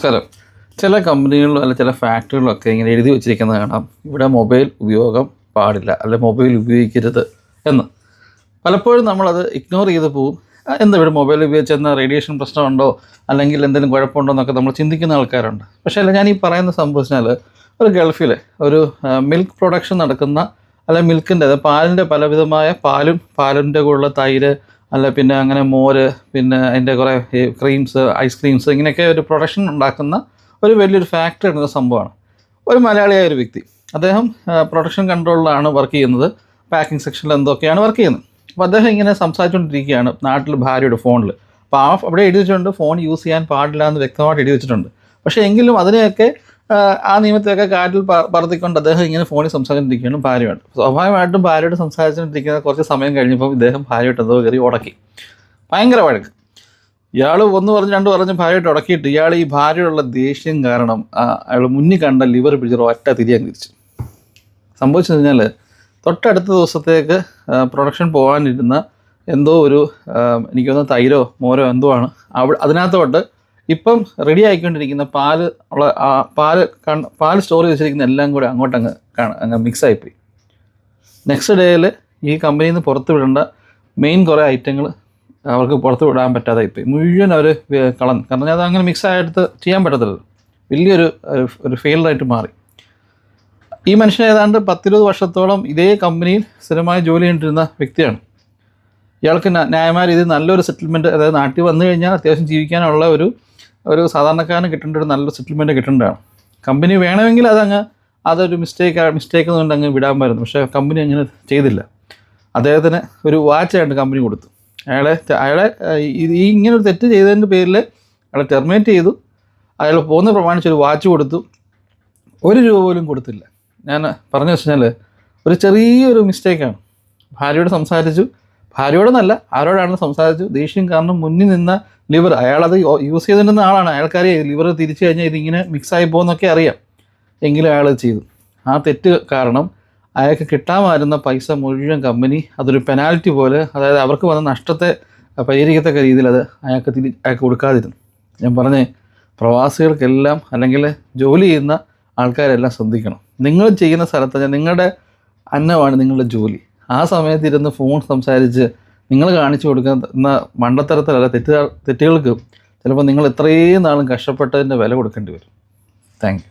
നമസ്കാരം. ചില കമ്പനികളിലും അല്ല ചില ഫാക്ടറികളിലൊക്കെ ഇങ്ങനെ എഴുതി വെച്ചിരിക്കുന്നത് കാണാം, ഇവിടെ മൊബൈൽ ഉപയോഗം പാടില്ല, അല്ലെ മൊബൈൽ ഉപയോഗിക്കരുത് എന്ന്. പലപ്പോഴും നമ്മളത് ഇഗ്നോർ ചെയ്ത് പോവും. എന്താ ഇവിടെ മൊബൈൽ ഉപയോഗിച്ചെന്നാൽ റേഡിയേഷൻ പ്രശ്നമുണ്ടോ അല്ലെങ്കിൽ എന്തെങ്കിലും കുഴപ്പമുണ്ടോ എന്നൊക്കെ നമ്മൾ ചിന്തിക്കുന്ന ആൾക്കാരുണ്ട്. പക്ഷേ അല്ല, ഞാൻ ഈ പറയുന്ന സംഭവിച്ചാൽ ഒരു ഗൾഫിൽ ഒരു മിൽക്ക് പ്രൊഡക്ഷൻ നടക്കുന്ന, അല്ലെ മിൽക്കിൻ്റെ പാലിൻ്റെ പലവിധമായ പാലിൻ്റെ കൂടെയുള്ള തൈര്, അല്ല പിന്നെ അങ്ങനെ മോര്, പിന്നെ അതിൻ്റെ കുറേ ക്രീംസ്, ഐസ്ക്രീംസ്, ഇങ്ങനെയൊക്കെ ഒരു പ്രൊഡക്ഷൻ ഉണ്ടാക്കുന്ന ഒരു വലിയൊരു ഫാക്ടറി എടുക്കുന്ന സംഭവമാണ്. ഒരു മലയാളിയായ ഒരു വ്യക്തി, അദ്ദേഹം പ്രൊഡക്ഷൻ കൺട്രോളിലാണ് വർക്ക് ചെയ്യുന്നത്, പാക്കിംഗ് സെക്ഷനിൽ എന്തൊക്കെയാണ് വർക്ക് ചെയ്യുന്നത്. അപ്പോൾ അദ്ദേഹം ഇങ്ങനെ സംസാരിച്ചുകൊണ്ടിരിക്കുകയാണ് നാട്ടിൽ ഭാര്യയുടെ ഫോണിൽ. അപ്പോൾ അവിടെ എഴുതി വെച്ചിട്ടുണ്ട് ഫോൺ യൂസ് ചെയ്യാൻ പാടില്ല എന്ന് വ്യക്തമായിട്ട് എഴുതി വെച്ചിട്ടുണ്ട്. പക്ഷേ എങ്കിലും അതിനെയൊക്കെ ആ നിയമത്തെയൊക്കെ കാറ്റിൽ പറത്തിക്കൊണ്ട് അദ്ദേഹം ഇങ്ങനെ ഫോണിൽ സംസാരിച്ചുകൊണ്ടിരിക്കുകയാണ് ഭാര്യയുണ്ട്. സ്വാഭാവികമായിട്ടും ഭാര്യയോട് സംസാരിച്ചുകൊണ്ടിരിക്കുന്ന കുറച്ച് സമയം കഴിഞ്ഞപ്പോൾ ഇദ്ദേഹം ഭാര്യയോട്ട് എന്തോ കയറി ഉടക്കി. ഭയങ്കര വഴക്ക്. ഇയാൾ ഒന്ന് പറഞ്ഞ് രണ്ട് പറഞ്ഞ് ഭാര്യയോട്ട് ഉടക്കിയിട്ട് ഇയാൾ ഈ ഭാര്യയോടുള്ള ദേഷ്യം കാരണം അയാൾ മുന്നിൽ കണ്ട ലിവർ പിടിച്ചൊരു ഒറ്റ തിരിയാൻ തിരിച്ചു. സംഭവിച്ചു കഴിഞ്ഞാൽ തൊട്ടടുത്ത ദിവസത്തേക്ക് പ്രൊഡക്ഷൻ പോകാനിരുന്ന എന്തോ ഒരു എനിക്കൊന്ന് തൈരോ മോരോ എന്തോ ആണ് അതിനകത്തോട്ട് ഇപ്പം റെഡി ആയിക്കൊണ്ടിരിക്കുന്ന പാല് സ്റ്റോർ ചെയ്ത് വെച്ചിരിക്കുന്ന എല്ലാം കൂടെ അങ്ങ് മിക്സായിപ്പോയി. നെക്സ്റ്റ് ഡേയിൽ ഈ കമ്പനിയിൽ നിന്ന് പുറത്ത് വിടേണ്ട മെയിൻ കുറേ ഐറ്റങ്ങൾ അവർക്ക് പുറത്ത് വിടാൻ പറ്റാതായിപ്പോയി. മുഴുവൻ അവർ കളഞ്ഞു. കാരണം അത് അങ്ങനെ മിക്സായിട്ട് ചെയ്യാൻ പറ്റത്തില്ലല്ലോ. വലിയൊരു ഫെയിലായിട്ട് മാറി. ഈ മനുഷ്യൻ ഏതാണ്ട് 10-20 വർഷത്തോളം ഇതേ കമ്പനിയിൽ സ്ഥിരമായി ജോലി ചെയ്തിരുന്ന വ്യക്തിയാണ്. ഇയാൾക്ക് ന്യായമായ രീതിയിൽ നല്ലൊരു സെറ്റിൽമെൻറ്റ്, അതായത് നാട്ടിൽ വന്നു കഴിഞ്ഞാൽ അത്യാവശ്യം ജീവിക്കാനുള്ള ഒരു സാധാരണക്കാരന് കിട്ടേണ്ട ഒരു നല്ലൊരു സെറ്റിൽമെൻറ്റ് കിട്ടേണ്ടതാണ്. കമ്പനി വേണമെങ്കിൽ അതൊരു മിസ്റ്റേക്ക് കൊണ്ട് അങ്ങ് വിടാമായിരുന്നു. പക്ഷേ കമ്പനി അങ്ങനെ ചെയ്തില്ല. അദ്ദേഹത്തിന് ഒരു വാച്ചായിട്ട് കമ്പനി കൊടുത്തു. അയാളെ ഇങ്ങനൊരു തെറ്റ് ചെയ്തതിൻ്റെ പേരിൽ അയാളെ ടെർമിനേറ്റ് ചെയ്തു. അയാൾ പോകുന്ന പ്രമാണിച്ചൊരു വാച്ച് കൊടുത്തു. ₹1 പോലും കൊടുത്തില്ല. ഞാൻ പറഞ്ഞു വെച്ചാൽ ഒരു ചെറിയൊരു മിസ്റ്റേക്കാണ്. ഭാര്യയോട് സംസാരിച്ചു, ഭാര്യയോടൊന്നല്ല ആരോടാണെന്ന് സംസാരിച്ചു. ദേഷ്യം കാരണം മുന്നിൽ നിന്ന ലിവർ, അയാളത് യൂസ് ചെയ്തിരുന്ന ആളാണ്, അയാൾക്കറിയാം ലിവർ തിരിച്ചു കഴിഞ്ഞാൽ ഇതിങ്ങനെ മിക്സായി പോകുന്നൊക്കെ അറിയാം. എങ്കിലും അയാൾ ചെയ്തു. ആ തെറ്റ് കാരണം അയാൾക്ക് കിട്ടാമായിരുന്ന പൈസ മുഴുവൻ കമ്പനി അതൊരു പെനാൽറ്റി പോലെ, അതായത് അവർക്ക് വന്ന നഷ്ടത്തെ പരിഹരിക്കത്തക്ക രീതിയിൽ അയാൾക്ക് കൊടുക്കാതിരുന്നു. ഞാൻ പറഞ്ഞേ, പ്രവാസികൾക്കെല്ലാം അല്ലെങ്കിൽ ജോലി ചെയ്യുന്ന ആൾക്കാരെല്ലാം ശ്രദ്ധിക്കണം. നിങ്ങൾ ചെയ്യുന്ന സ്ഥലത്ത് നിങ്ങളുടെ അന്നമാണ് നിങ്ങളുടെ ജോലി. ആ സമയത്ത് ഇരുന്ന് ഫോൺ സംസാരിച്ച് നിങ്ങൾ കാണിച്ചു കൊടുക്കുന്ന മണ്ടത്തരത്തിലല്ല തെറ്റുകൾക്ക് ചിലപ്പോൾ നിങ്ങൾ ഇത്രയും നാളും കഷ്ടപ്പെട്ടതിൻ്റെ വില കൊടുക്കേണ്ടി വരും. Thank you.